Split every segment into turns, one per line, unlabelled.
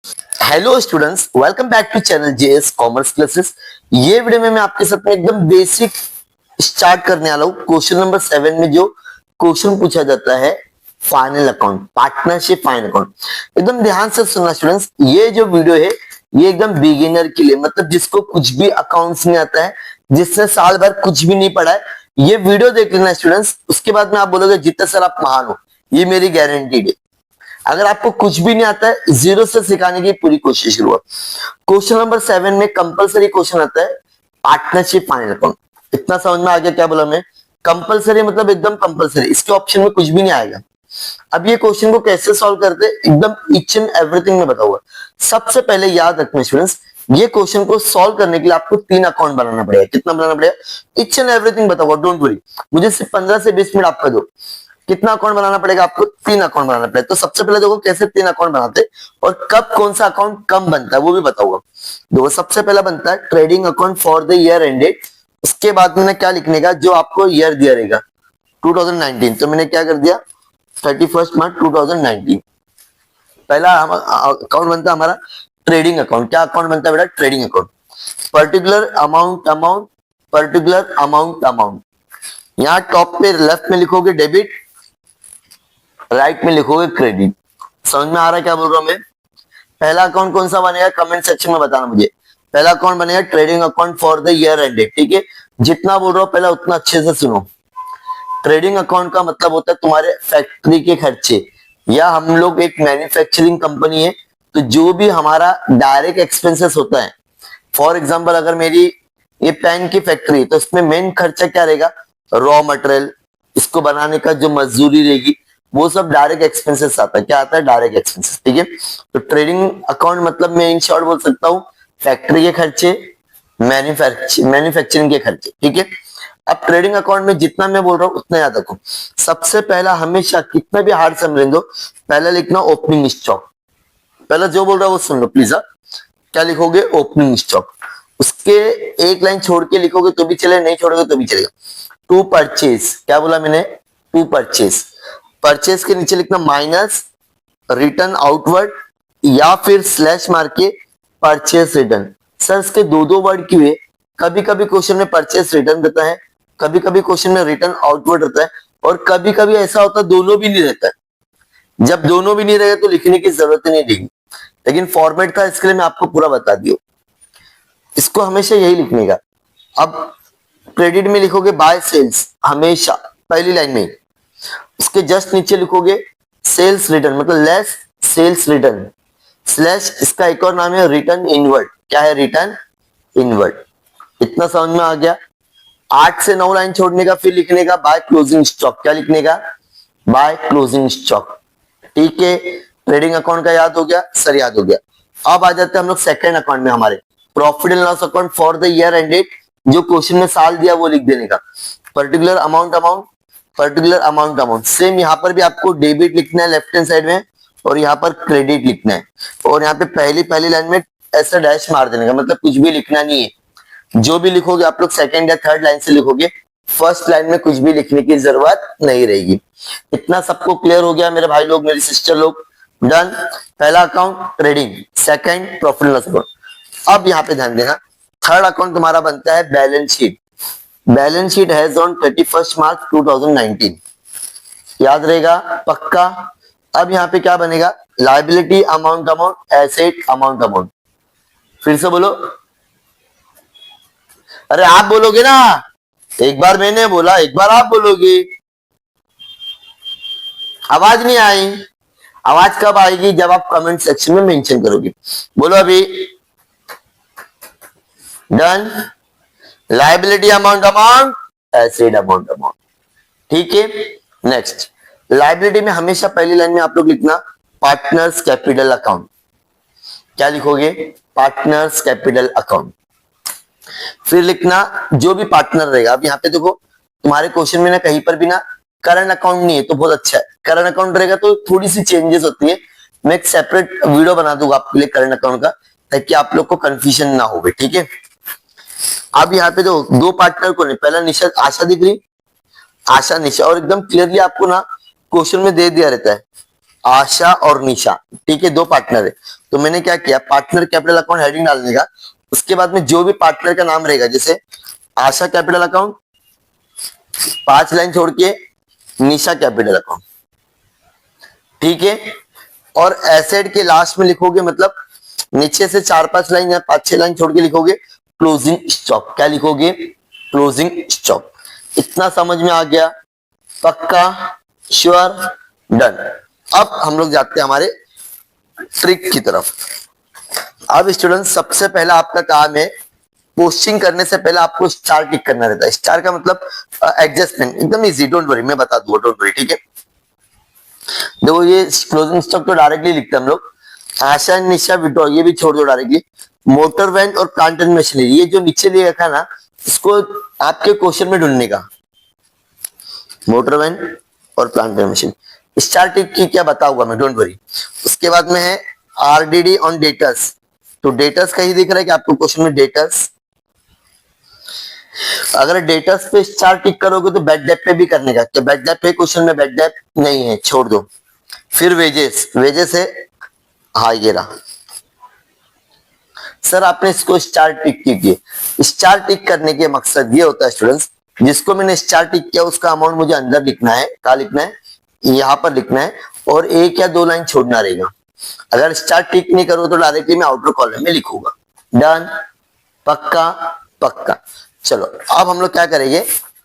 Hello students, welcome back to channel JS commerce classes. ये video में मैं आपके साथ में एकदम बेसिक स्टार्ट करने वाला हूँ। क्वेश्चन नंबर 7 में जो क्वेश्चन पूछा जाता है final account, partnership final account, एकदम ध्यान से सुनना स्टूडेंट्स। ये जो वीडियो है ये एकदम बिगिनर के लिए, मतलब जिसको कुछ भी अकाउंट्स नहीं आता है, जिसने साल भर कुछ भी नहीं पढ़ा है, ये वीडियो देख लेना स्टूडेंट्स। उसके बाद में आप बोलोगे जितना सर आप महान हो, ये मेरी गारंटीड है। अगर आपको कुछ भी नहीं आता है, जीरो से सिखाने की पूरी कोशिश करूंगा। क्वेश्चन नंबर 7 में कंपलसरी क्वेश्चन आता है पार्टनरशिप फाइनल अकाउंट। इतना समझ में आ गया क्या बोला मैं? कंपलसरी मतलब एकदम कंपलसरी, इसके ऑप्शन में कुछ भी नहीं आएगा। अब ये क्वेश्चन को कैसे सॉल्व करते हैं एकदम ईच एंड एवरीथिंग में बताऊंगा। सबसे पहले याद रखना स्टूडेंट्स, ये क्वेश्चन को सॉल्व करने के लिए आपको 3 अकाउंट बनाना पड़ेगा। कितना बनाना पड़ेगा? ईच एंड एवरीथिंग बताऊंगा, डोंट वरी। मुझे सिर्फ 15 से 20 मिनट आपका दो। कितना अकाउंट बनाना पड़ेगा आपको? 3 अकाउंट बनाना पड़ेगा। तो सबसे पहले देखो कैसे 3 अकाउंट बनाते हैं और कब कौन सा अकाउंट कम बनता है वो भी बताऊंगा। देखो सबसे पहला बनता है trading account for the year ended. उसके बाद मैंने क्या लिखने का, जो आपको ईयर दिया रहेगा 2019, तो मैंने क्या कर दिया 31 मार्च 2019। पहला अकाउंट बनता है हमारा ट्रेडिंग अकाउंट। क्या अकाउंट बनता है बेटा? Trading account. Particular amount amount, particular amount amount. यहाँ टॉप पे लेफ्ट में लिखोगे डेबिट, राइट में लिखोगे क्रेडिट। समझ में आ रहा है क्या बोल रहा हूं मैं? पहला अकाउंट कौन सा बनेगा कमेंट सेक्शन में बताना मुझे। पहला अकाउंट बनेगा trading account for the year ended, ठीक है। जितना बोल रहा हूं पहला उतना अच्छे से सुनो। ट्रेडिंग अकाउंट का मतलब होता है तुम्हारे फैक्ट्री के खर्चे, या हम लोग एक मैन्युफैक्चरिंग कंपनी है तो जो भी हमारा डायरेक्ट एक्सपेंसेस होता है, फॉर एग्जाम्पल अगर मेरी ये पेन की फैक्ट्री है तो इसमें मेन खर्चा क्या रहेगा? रॉ मटेरियल, इसको बनाने का जो मजदूरी रहेगी, वो सब डायरेक्ट एक्सपेंसेस आता है। क्या आता है? डायरेक्ट एक्सपेंसेस, ठीक है। तो ट्रेडिंग अकाउंट मतलब मैं इन शॉर्ट बोल सकता हूँ फैक्ट्री के खर्चे, मैन्युफैक्चरिंग के खर्चे, ठीक है। अब ट्रेडिंग अकाउंट में जितना मैं बोल रहा हूँ उतना याद रखो। सबसे पहला हमेशा कितना भी हार्ड समझ दो, पहला लिखना ओपनिंग स्टॉक। पहला जो बोल रहा है वो सुन लो प्लीज। क्या लिखोगे? Opening stock. उसके एक लाइन छोड़ के लिखोगे तो भी चले, नहीं छोड़ोगे तो भी चलेगा। टू परचेज, क्या बोला मैंने? To purchase. परचेज के नीचे लिखना माइनस रिटर्न आउटवर्ड, या फिर स्लैश मार के परचेज रिटर्न। सर इसके दो दो वर्ड क्यों है? कभी कभी क्वेश्चन में परचेज रिटर्न रहता है, कभी कभी क्वेश्चन में रिटर्न आउटवर्ड रहता है, और कभी कभी ऐसा होता है दोनों भी नहीं रहता है। जब दोनों भी नहीं रहेगा तो लिखने की जरूरत ही नहीं रहेगी, लेकिन फॉर्मेट था इसके लिए मैं आपको पूरा बता दिया। इसको हमेशा यही लिखने का। अब क्रेडिट में लिखोगे बाय सेल्स, हमेशा पहली लाइन में। उसके जस्ट नीचे लिखोगे सेल्स रिटर्न, मतलब लेस सेल्स रिटर्न, स्लैश इसका एक और नाम है रिटर्न इनवर्ड। क्या है? Return inward. इतना समझ में आ गया? 8 से 9 लाइन छोड़ने का, फिर लिखने का बाय क्लोजिंग स्टॉक। क्या लिखने का? बाय क्लोजिंग स्टॉक, ठीक है। ट्रेडिंग अकाउंट का याद हो गया सर, याद हो गया। अब आ जाते हैं हम लोग सेकंड अकाउंट में, हमारे profit and loss account for the year ended. जो क्वेश्चन में साल दिया वो लिख देने का। Particular amount amount, particular amount amount. Same यहाँ पर भी आपको डेबिट लिखना है लेफ्ट हैंड साइड में, और यहाँ पर क्रेडिट लिखना है। और यहाँ पे पहली पहली लाइन में ऐसा डैश मार देने का, मतलब कुछ भी लिखना नहीं है। जो भी लिखोगे आप लोग सेकंड या थर्ड लाइन से लिखोगे, फर्स्ट लाइन में कुछ भी लिखने की जरूरत नहीं रहेगी। इतना सबको क्लियर हो गया मेरे भाई लोग, मेरी सिस्टर लोग? डन। पहला account trading, second profit loss account. अब यहाँ पे ध्यान देना, थर्ड अकाउंट तुम्हारा बनता है balance sheet. Balance sheet has on 31 मार्च 2019। याद रहेगा पक्का? अब यहाँ पे क्या बनेगा? Liability amount amount, asset amount amount. फिर से बोलो। अरे आप बोलोगे ना, एक बार मैंने बोला, एक बार आप बोलोगे। आवाज नहीं आई? आवाज कब आएगी? जब आप कमेंट सेक्शन में मेंशन करोगे। बोलो अभी। Done. Liability amount amount, asset amount amount, ठीक है। नेक्स्ट, लाइबिलिटी में हमेशा पहली लाइन में आप लोग लिखना पार्टनर्स कैपिटल अकाउंट। क्या लिखोगे? Partners capital account. फिर लिखना जो भी पार्टनर रहेगा। अब यहाँ पे देखो तुम्हारे क्वेश्चन में ना कहीं पर भी ना करंट अकाउंट नहीं है, तो बहुत अच्छा है। करंट अकाउंट रहेगा तो थोड़ी सी चेंजेस होती है, मैं एक सेपरेट वीडियो बना दूंगा आपके लिए करंट अकाउंट का, ताकि आप लोग को कंफ्यूजन ना हो, ठीक है। अब यहाँ पे दो पार्टनर को नहीं, पहला निशा आशा दिख रही, आशा निशा, और एकदम क्लियरली आपको ना क्वेश्चन में दे दिया रहता है आशा और निशा, ठीक है, दो पार्टनर है। तो मैंने क्या किया, पार्टनर कैपिटल अकाउंट हेडिंग डालने का, उसके बाद में जो भी पार्टनर का नाम रहेगा, जैसे आशा कैपिटल अकाउंट 5 लाइन छोड़ के निशा कैपिटल अकाउंट, ठीक है। और एसेट के लास्ट में लिखोगे, मतलब नीचे से 4-5 लाइन या 5-6 लाइन छोड़ के लिखोगे क्लोजिंग स्टॉक। क्या लिखोगे, क्लोजिंग स्टॉक। इतना समझ में आ गया, पक्का, श्योर, डन। अब हम लोग जाते हैं हमारे ट्रिक की तरफ। अब स्टूडेंट सबसे पहला आपका काम है, पोस्टिंग करने से पहले आपको स्टार टिक करना रहता है। स्टार का मतलब एडजस्टमेंट, एकदम इजी, डोंट वरी, मैं बता दूंगा, डोंट वरी, ठीक है। देखो ये क्लोजिंग स्टॉक तो डायरेक्टली लिखते हैं हम लोग। आशा निशा विड्रॉ ये भी छोड़ दो डायरेक्टली। मोटर वैन और प्लांट एंड मशीनरी, ये जो नीचे लिखा रखा ना, इसको आपके क्वेश्चन में ढूंढने का। मोटर वैन और प्लांट एंड मशीन, स्टार टिक की क्या बताऊंगा मैं, डोंट वरी। उसके बाद में है आरडीडी ऑन डेटर्स। तो डेटर्स का ही दिख रहा है कि आपको क्वेश्चन में डेटर्स, अगर डेटर्स पे स्टार टिक करोगे तो बैड डेट पे भी करने का, तो बैड डेट पे क्वेश्चन में बैड डेट नहीं है, छोड़ दो। फिर वेजेस, वेजेस है, हाँ ये रहा। सर आपने इसको स्टार टिक की, स्टार टिक करने के मकसद ये होता है स्टूडेंट्स, जिसको मैंने स्टार टिक किया उसका अमाउंट मुझे अंदर लिखना है। कहा लिखना है, यहाँ पर लिखना है, और 1 या 2 लाइन छोड़ना रहेगा। अगर स्टार टिक नहीं करो तो डायरेक्टली मैं आउटर कॉलम में लिखूंगा। डन, पक्का पक्का। चलो अब हम लोग क्या करेंगे,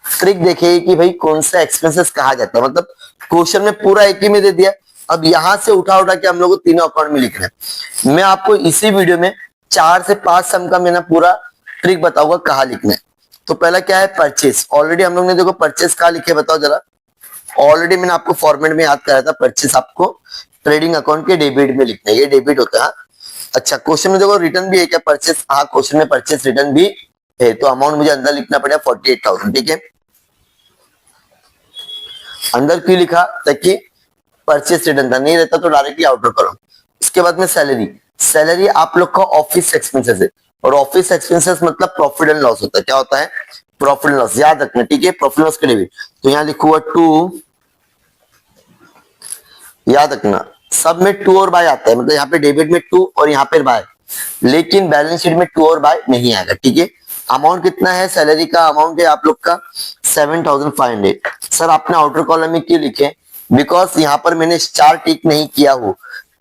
ट्रिक देखिए कि भाई कौन सा एक्सपेंसेस कहा जाता है, मतलब क्वेश्चन में पूरा एक ही में दे दिया, अब यहां से उठा उठा के हम लोग को तीनों अकाउंट में लिखना है। मैं आपको इसी वीडियो में 4 से 5 सम का मैंने पूरा ट्रिक बताऊंगा कहा लिखना है। तो पहला क्या है, परचेस। ऑलरेडी हम लोग ने देखो परचेस कहा लिखे, बताओ जरा। ऑलरेडी मैंने आपको फॉर्मेट में याद कराया था, परचेस आपको ट्रेडिंग अकाउंट के डेबिट में लिखना है, ये डेबिट होता है। अच्छा, क्वेश्चन में देखो रिटर्न भी है क्या, परचेस, हाँ क्वेश्चन में परचेस रिटर्न भी है, तो अमाउंट मुझे अंदर लिखना पड़ेगा 48,000, ठीक है। अंदर क्यों लिखा, ताकि परचेस रिटर्न था, नहीं रहता तो डायरेक्टली आउटर करो। इसके बाद में सैलरी, सैलरी आप लोग का ऑफिस एक्सपेंसेस है, और ऑफिस एक्सपेंसेस मतलब प्रॉफिट एंड लॉस होता है। क्या होता है, प्रॉफिट एंड लॉस, याद रखना, ठीक है। प्रॉफिट लॉस के डेबिट, तो यहाँ लिखूंगा 2, याद रखना सब में 2 और बाय आता है, मतलब यहाँ पे डेबिट में 2 और यहाँ पे बाय, लेकिन बैलेंस शीट में 2 और बाय नहीं आएगा, ठीक है। अमाउंट कितना है, सैलरी का अमाउंट है आप लोग का 7,500। सर आपने आउटर कॉलम में क्यों लिखे, बिकॉज यहाँ पर मैंने स्टार टिक नहीं किया हो।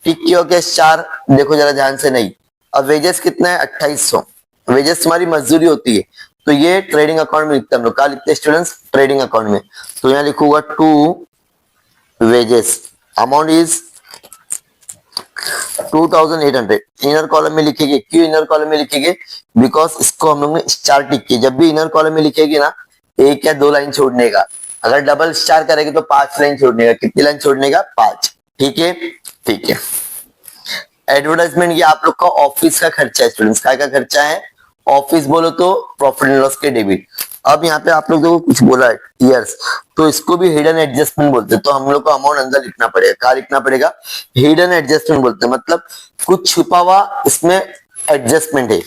टिक किया हो क्या स्टार, देखो जरा ध्यान से, नहीं। अब वेजेस कितना है, 2800, वेजेस तुम्हारी मजदूरी होती है, तो ये ट्रेडिंग अकाउंट में लिखते हैं हम लोग। क्या लिखते हैं स्टूडेंट्स, ट्रेडिंग अकाउंट में। तो यहाँ लिखूंगा 2 wages, amount is 2,800। Inner column में लिखेंगे, क्यों इनर कॉलम में लिखेंगे, बिकॉज इसको हम लोग ने स्टार टिक किया। जब भी इनर कॉलम में लिखेगी ना, 1 या 2 लाइन छोड़ने का, अगर डबल स्टार करेंगे तो 5 लाइन छोड़ने का। कितनी लाइन छोड़ने का, 5, ठीक है, ठीक है। एडवर्टाइजमेंट, ये आप लोग का ऑफिस का खर्चा है स्टूडेंट्स, क्या खर्चा है, ऑफिस बोलो तो प्रॉफिट एंड लॉस के डेबिट। अब यहाँ पे आप लोग देखो कुछ बोला है ईयर्स, तो इसको भी हिडन एडजस्टमेंट बोलते हैं, तो हम लोग को अमाउंट अंदर लिखना पड़ेगा। क्या लिखना पड़ेगा, हिडन एडजस्टमेंट बोलते हैं, मतलब कुछ छुपा हुआ इसमें एडजस्टमेंट है।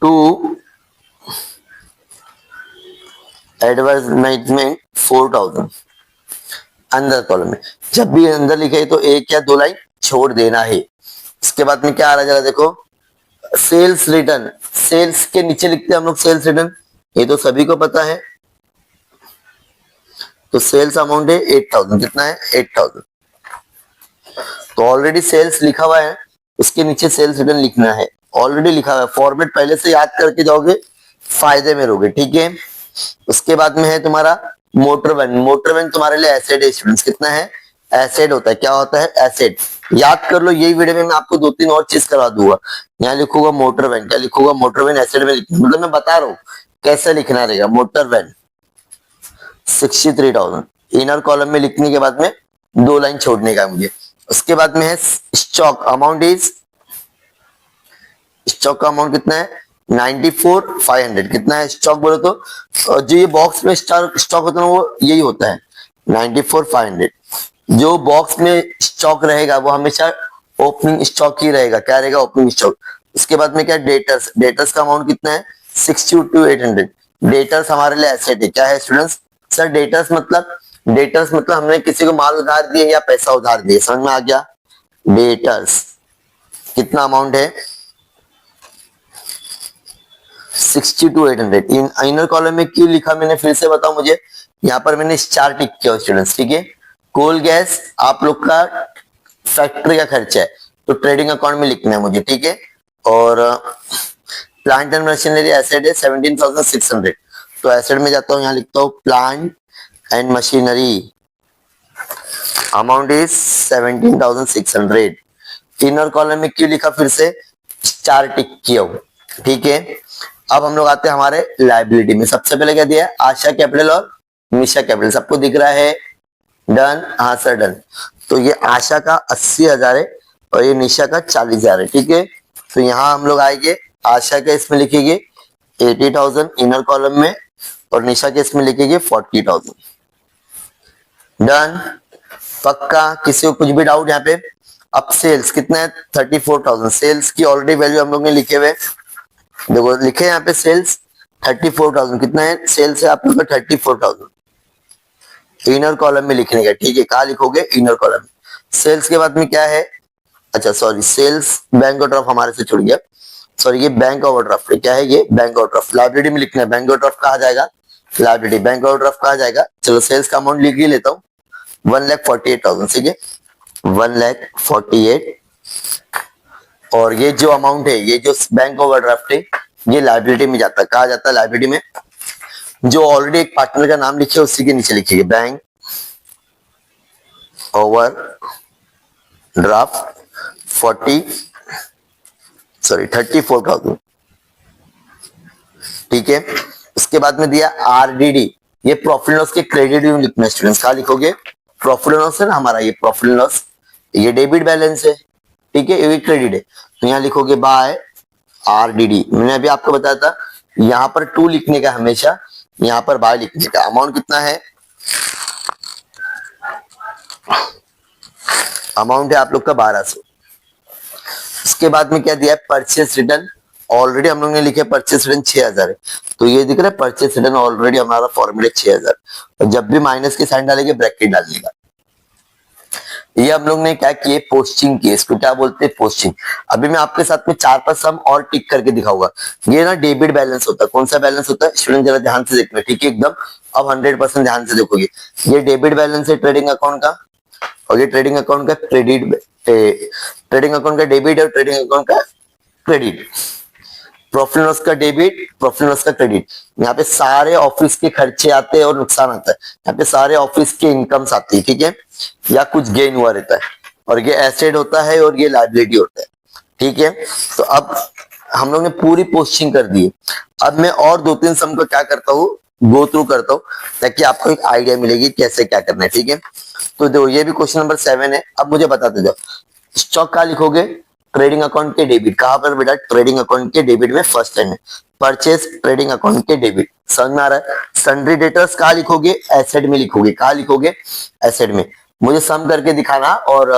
टू एडवर्टाइजमेंट 4,000 अंदर कॉलम में, जब भी अंदर लिखे तो 1 या 2 लाइन छोड़ देना है। इसके बाद में क्या आ रहा है जरा देखो, सेल्स रिटर्न, सेल्स के नीचे लिखते हैं हम लोग सेल्स रिटर्न, ये तो सभी को पता है। तो सेल्स अमाउंट है 8,000, कितना है 8,000। तो ऑलरेडी सेल्स लिखा हुआ है, उसके नीचे सेल्स रिटर्न लिखना है, ऑलरेडी लिखा हुआ है। फॉर्मेट पहले से याद करके जाओगे, फायदे में रहोगे, ठीक है। उसके बाद में है तुम्हारा मोटर वैन। मोटर वैन तुम्हारे लिए एसेट है स्टूडेंट्स, कितना है, एसेट होता है। क्या होता है, एसेट, याद कर लो। यही वीडियो में मैं आपको 2-3 और चीज करवा दूंगा। यहाँ लिखूंगा मोटर वैन, क्या लिखूंगा, मोटर वैन एसेट में लिखूंगा, मतलब मैं बता रहा हूँ कैसे लिखना रहेगा। मोटर वैन 63,000, इनर कॉलम में लिखने के बाद में 2 लाइन छोड़ने का मुझे। उसके बाद में है स्टॉक, अमाउंट इज, स्टॉक का अमाउंट कितना है 94,500, कितना है स्टॉक बोलो तो, जो ये बॉक्स में स्टॉक होता है ना, वो यही होता है 94,500। जो बॉक्स में स्टॉक रहेगा वो हमेशा ओपनिंग स्टॉक ही रहेगा। क्या रहेगा, ओपनिंग स्टॉक। उसके बाद में क्या, डेटर्स, डेटर्स का अमाउंट कितना है 62,800। डेटर्स हमारे लिए एसेट है। क्या है स्टूडेंट्स, सर डेटर्स मतलब डेटर्स मतलब हमने किसी को माल उधार दिए या पैसा उधार दिए, समझ में आ गया। डेटर्स कितना अमाउंट है 60 to 800। इन इनर कॉलम में क्यों लिखा मैंने फिर से बताओ मुझे, यहाँ पर मैंने स्टार टिक किया स्टूडेंट्स, ठीक है। कोल गैस आप लोग का फैक्ट्री का खर्चा है तो ट्रेडिंग अकाउंट में लिखना है मुझे, ठीक है। और प्लांट एंड मशीनरी एसेट है 17,600, तो एसेट में जाता हूँ, यहाँ लिखता हूँ plant and machinery, amount is 17,600। Inner column में क्यों लिखा फिर से, स्टार टिक किया हूं, ठीक है। अब हम लोग आते हैं हमारे लाइबिलिटी में। सबसे पहले क्या दिया है, आशा कैपिटल और निशा कैपिटल, सबको दिख रहा है, डन, हाँ सर डन। तो ये आशा का 80,000 है और ये निशा का 40,000 है, ठीक है। तो यहाँ हम लोग आएंगे, आशा के इसमें लिखेंगे 80,000 इनर कॉलम में और निशा के इसमें लिखेंगे 40,000, डन, पक्का। किसी को कुछ भी डाउट यहाँ पे। अब सेल्स कितना है 34,000, सेल्स की ऑलरेडी वैल्यू हम लोग ने लिखे हुए, देखो लिखे यहाँ पे सेल्स 34,000, कितना है सेल्स है आप लोग का 34,000, इनर कॉलम में लिखने का, ठीक है। कहा लिखोगे, इनर कॉलम। सेल्स के बाद में क्या है, अच्छा सॉरी, सेल्स बैंक ओवरड्राफ्ट हमारे से छुड़ गया, सॉरी ये बैंक ओवरड्राफ्ट है, क्या है ये बैंक ओवरड्राफ्ट, लाइब्रेरी में लिखना है। बैंक ओवरड्राफ्ट कहा जाएगा, लाइब्रेरी बैंक ओवरड्राफ्ट कहा जाएगा। चलो सेल्स का अमाउंट लिख ही लेता हूँ, 1,48,000, ठीक है, 1,48,000। और ये जो अमाउंट है, ये जो बैंक ओवरड्राफ्ट है, ये लाइबिलिटी में जाता है, कहा जाता है लाइबिलिटी में। जो ऑलरेडी एक पार्टनर का नाम लिखे उसी के नीचे लिखिए बैंक ओवरड्राफ्ट 34,000, ठीक है। उसके बाद में दिया आरडीडी, ये प्रॉफिट लॉस के क्रेडिट में लिखना है स्टूडेंट्स, कहा लिखोगे, प्रॉफिट लॉस है ना हमारा, ये प्रॉफिट लॉस, ये डेबिट बैलेंस है, ठीक है, ये क्रेडिट है, तो यहाँ लिखोगे बाय आरडीडी। मैंने अभी आपको बताया था यहाँ पर टू लिखने का हमेशा, यहाँ पर बाय लिखने का। अमाउंट कितना है, अमाउंट है आप लोग का 1,200। उसके बाद में क्या दिया है, परचेस रिटर्न, ऑलरेडी हम लोग ने लिखे परचेस रिटर्न 6,000 है, तो ये दिख रहा है परचेस रिटर्न ऑलरेडी हमारा फॉर्मूला 6,000, और जब भी माइनस के साइन डालेंगे ब्रैकेट डालने का। ये हम लोग ने क्या किए, पोस्टिंग की, इसको क्या बोलते हैं पोस्टिंग। अभी मैं आपके साथ में 4-5 सम और टिक करके दिखाऊंगा। ये ना डेबिट बैलेंस होता है, कौन सा बैलेंस होता है स्टूडेंट, जरा ध्यान से देखना, ठीक है एकदम। अब 100% ध्यान से देखोगे, ये डेबिट बैलेंस है ट्रेडिंग अकाउंट का, और ये ट्रेडिंग अकाउंट का क्रेडिट, ट्रेडिंग अकाउंट का डेबिट और ट्रेडिंग अकाउंट का क्रेडिट। प्रॉफिट लॉस का डेबिट, प्रॉफिट लॉस का क्रेडिट। यहाँ पे सारे ऑफिस के खर्चे आते हैं और नुकसान आता है, यहाँ पे सारे ऑफिस के इनकम्स आती है, ठीक है, या कुछ गेन हुआ रहता है, और ये एसेट होता है और ये लायबिलिटी होता है, ठीक है। तो अब हम लोग ने पूरी पोस्टिंग कर दी। अब मैं और 2-3 सम को क्या करता हूँ, गो थ्रू करता हूँ, ताकि आपको एक आइडिया मिलेगी कैसे क्या करना है, ठीक है। तो देखो ये भी क्वेश्चन नंबर 7 है। अब मुझे बताते जाओ, स्टॉक का लिखोगे, ट्रेडिंग अकाउंट के डेबिट, कहां पर बेटा, ट्रेडिंग अकाउंट के डेबिट में फर्स्ट टाइम है। परचेस ट्रेडिंग अकाउंट के डेबिट, समझ में आ रहा है। सन्ड्री डेटर्स कहा लिखोगे, एसेट में लिखोगे, कहा लिखोगे, एसेट में। मुझे सम करके दिखाना और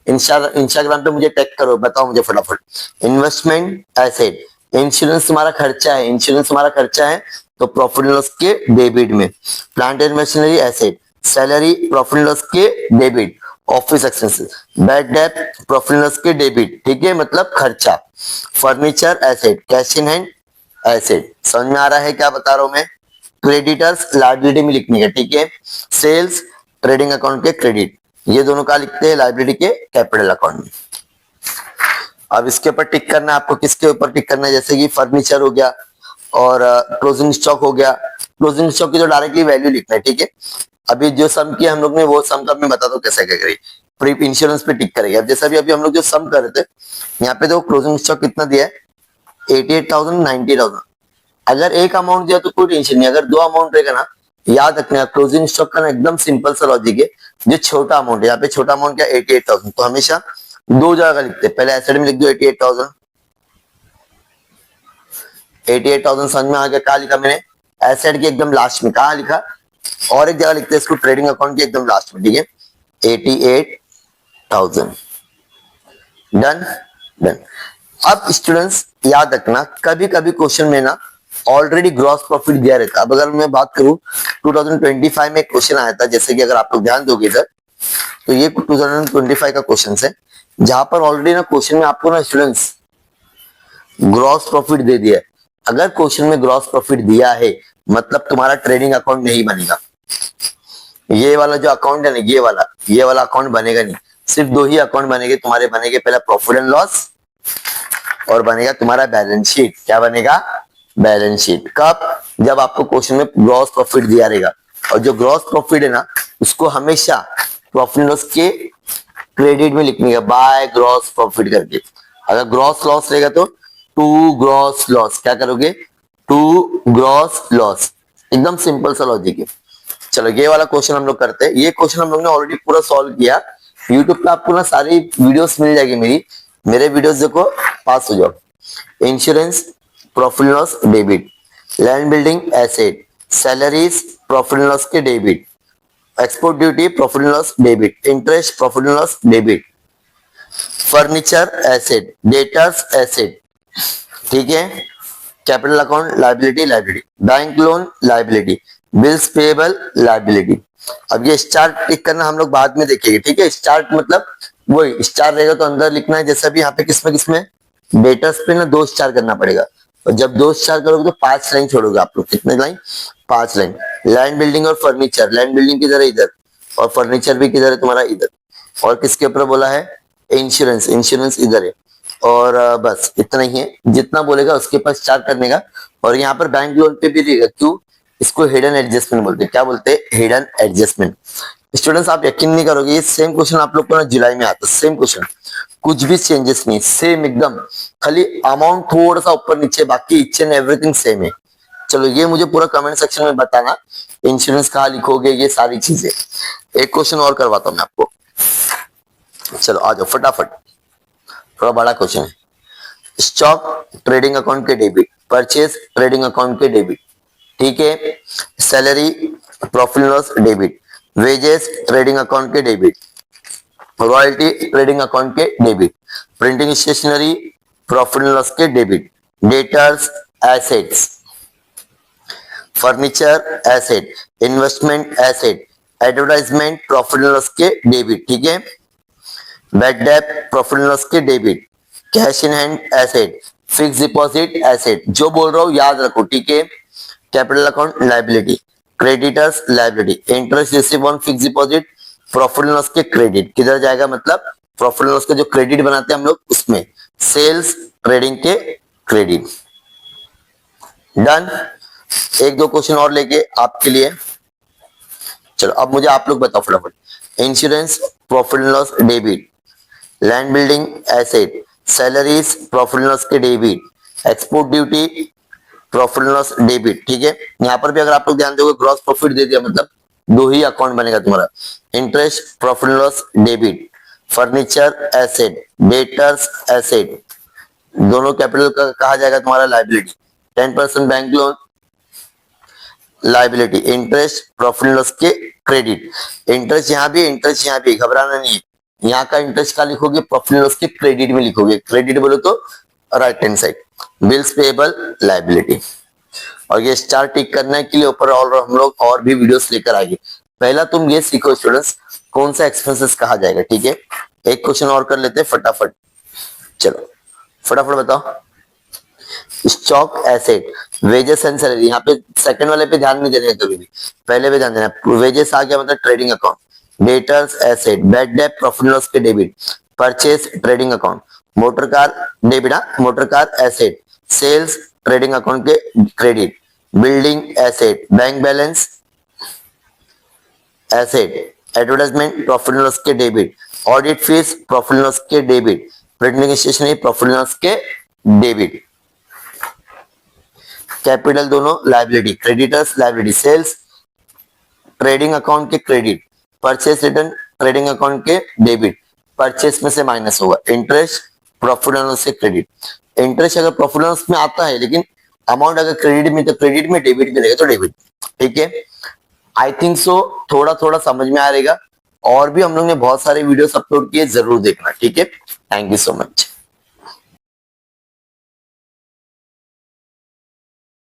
इंस्टाग्राम पे मुझे टैग करो, बताओ मुझे फटाफट। इन्वेस्टमेंट एसेट, इंश्योरेंस तुम्हारा खर्चा है, इंश्योरेंस तुम्हारा खर्चा है, तो प्रॉफिट लॉस के डेबिट में। Plant and machinery asset, salary profit loss के debit, office expenses, bad debt profit loss के डेबिट, ठीक है, मतलब खर्चा। Furniture asset, cash in hand asset, समझ में आ रहा है क्या बता रहा हूं मैं। क्रेडिटर्स लायबिलिटी में लिखने का, ठीक है। सेल्स ट्रेडिंग अकाउंट के क्रेडिट, ये दोनों का लिखते हैं लायबिलिटी के कैपिटल अकाउंट में। अब इसके ऊपर टिक करना है आपको, किसके ऊपर टिक करना है, जैसे कि फर्नीचर हो गया और क्लोजिंग स्टॉक हो गया। क्लोजिंग स्टॉक की तो डायरेक्टली वैल्यू लिखना है, ठीक है। अभी जो सम किया हम लोग ने, वो सम का मैं बता दो कैसे क्या करेंगे। प्री इंश्योरेंस पे टिक करेंगे। अब जैसा भी अभी हम लोग जो सम कर रहे थे, यहाँ पे देखो क्लोजिंग स्टॉक कितना दिया है, 88,000, 90,000। अगर एक अमाउंट दिया तो कोई टेंशन नहीं, अगर 2 अमाउंट रहेगा ना, याद रखना क्लोजिंग स्टॉक का ना एकदम सिंपल सा लॉजिक है। जो छोटा अमाउंट है, यहाँ पे छोटा अमाउंट क्या 88,000, तो हमेशा 2 जगह लिखते हैं, पहले एसेट में लिख दो 88,000, 88,000 समझ में आ गया। कहा लिखा मैंने, एसेट के एकदम लास्ट में, कहा लिखा, और एक जगह लिखते हैं इसको ट्रेडिंग अकाउंट के एकदम लास्ट में, ठीक है, 88,000, डन डन। अब स्टूडेंट्स याद रखना, कभी कभी क्वेश्चन में ना ऑलरेडी ग्रॉस प्रॉफिट दिया रहता। अब अगर मैं बात करूं 2025 में क्वेश्चन आया था, जैसे कि अगर आप लोग ध्यान दोगे इधर, तो ये 2025 का क्वेश्चन है, जहां पर ऑलरेडी ना क्वेश्चन में आपको ना स्टूडेंट्स ग्रॉस प्रॉफिट दे दिया है। अगर क्वेश्चन में ग्रॉस प्रॉफिट दिया है मतलब तुम्हारा ट्रेडिंग अकाउंट नहीं बनेगा। ये वाला जो अकाउंट है ना, ये वाला अकाउंट बनेगा नहीं। सिर्फ दो ही अकाउंट बनेंगे तुम्हारे, बनेंगे पहला प्रॉफिट एंड लॉस और बनेगा तुम्हारा बैलेंस शीट। क्या बनेगा? Balance sheet. कब? जब आपको क्वेश्चन में ग्रॉस प्रॉफिट दिया रहेगा, और जो ग्रॉस प्रॉफिट है ना उसको हमेशा प्रॉफिट एंड लॉस के क्रेडिट में लिखने का, बाय ग्रॉस प्रॉफिट करके। अगर ग्रॉस लॉस रहेगा तो टू ग्रॉस लॉस। क्या करोगे? To gross loss. एकदम सिंपल सा लॉजिक है। चलो ये वाला क्वेश्चन हम लोग करते हैं। ये क्वेश्चन हम लोग ने ऑलरेडी पूरा सॉल्व किया। यूट्यूब पे आपको ना सारी वीडियोस मिल जाएगी मेरे वीडियोस देखो, पास हो जाओ। Insurance profit loss debit, land building asset, salaries profit loss के debit, export duty profit loss debit, interest profit loss debit, furniture asset, debtors asset, ठीक है, capital account liability, bank loan liability, bills payable liability. अब ये star टिक करना हम लोग बाद में देखेंगे, ठीक है। स्टार्ट मतलब वही स्टार रहेगा तो अंदर लिखना है, जैसा भी यहाँ पे किसमें डेटर्स पे ना 2 स्टार करना पड़ेगा, और जब 2 स्टार करोगे तो 5 लाइन छोड़ोगे आप लोग। कितने लाइन? 5 लाइन। लैंड बिल्डिंग और फर्नीचर, लैंड बिल्डिंग किधर है? इधर। और फर्नीचर भी किधर है तुम्हारा? इधर। और किसके ऊपर बोला है? इंश्योरेंस, इंश्योरेंस इधर है। और बस इतना ही है, जितना बोलेगा उसके पास स्टार करने का। और यहाँ पर बैंक लोन पे भी रहेगा। क्यों? इसको हिडन एडजस्टमेंट बोलते हैं। क्या बोलते हैं? Hidden adjustment. स्टूडेंट्स आप यकीन नहीं करोगे, ये सेम क्वेश्चन आप लोग को ना जुलाई में आता है। सेम क्वेश्चन, कुछ भी चेंजेस नहीं, सेम एकदम, खाली अमाउंट थोड़ा सा ऊपर नीचे, बाकी इच एंड एवरीथिंग सेम है। चलो ये मुझे पूरा कमेंट सेक्शन में बताना, इंश्योरेंस कहाँ लिखोगे, ये सारी चीजें। एक क्वेश्चन और करवाता हूँ मैं आपको। चलो आ जाओ फटाफट, थोड़ा बड़ा क्वेश्चन है। स्टॉक ट्रेडिंग अकाउंट के डेबिट, परचेज ट्रेडिंग अकाउंट के डेबिट, ठीक है। Salary profit loss debit, wages trading account के डेबिट, रॉयल्टी ट्रेडिंग अकाउंट के debit, printing stationery profit loss के debit, debtors assets, furniture asset, investment asset, advertisement profit loss के debit, ठीक है। Bad debt profit loss के debit, cash in hand asset, fix deposit asset. जो बोल रहा हूं याद रखो, ठीक है। Capital account liability, creditors liability, interest receive on fix deposit profit loss के क्रेडिट। किधर जाएगा? मतलब प्रॉफिट लॉस का जो क्रेडिट बनाते हैं हम लोग उसमें, सेल्स ट्रेडिंग के क्रेडिट। डन। एक दो क्वेश्चन और लेके आपके लिए। चलो अब मुझे आप लोग बताओ फटाफट। Insurance profit loss debit, land building asset, salaries profit loss के debit, export duty profit loss debit, ठीक है। यहाँ पर भी अगर आप लोग ध्यान दोगे ग्रॉस प्रॉफिट दे दिया मतलब 2 ही अकाउंट बनेगा तुम्हारा। Interest profit loss debit, furniture asset, debtors asset, दोनों कैपिटल का कहा जाएगा तुम्हारा liability. 10% bank loan liability, interest profit loss के क्रेडिट। इंटरेस्ट यहाँ भी, इंटरेस्ट यहाँ भी, घबराना नहीं है। यहाँ का इंटरेस्ट का लिखोगे प्रॉफिट लॉस के क्रेडिट में लिखोगे। क्रेडिट बोलो तो right hand side. Bills payable liability. और ये स्टार टिक करने के लिए ऊपर और हम लोग और भी वीडियोस लेकर आएंगे। पहला तुम ये सीखो स्टूडेंट्स कौन सा एक्सपेंसेस कहा जाएगा, ठीक है। एक क्वेश्चन और कर लेते हैं फटाफट। चलो फटाफट बताओ। Stock asset, wages and salary. यहाँ पे सेकंड वाले पे ध्यान नहीं देना है कभी भी, पहले पे ध्यान देना। वेजेस आ गया मतलब trading account, debtors asset, bad debt profit loss के debit, purchase trading account, motor car debit, motor car asset, sales trading account के credit, building asset, bank balance asset, advertisement profit loss के debit, audit fees profit loss के debit, printing stationery profit loss के debit, capital दोनों liability, creditors liability, sales trading account के credit, purchase return trading account के debit, purchase में से minus होगा, interest profit and loss से क्रेडिट। इंटरेस्ट अगर प्रॉफिट एंड लॉस में आता है लेकिन अमाउंट अगर क्रेडिट में, तो क्रेडिट में, डेबिट में रहेगा तो डेबिट, ठीक है। आई थिंक सो थोड़ा थोड़ा समझ में आ रहेगा। और भी हम लोग ने बहुत सारे वीडियोस अपलोड किए, जरूर देखना, ठीक है। Thank you so much.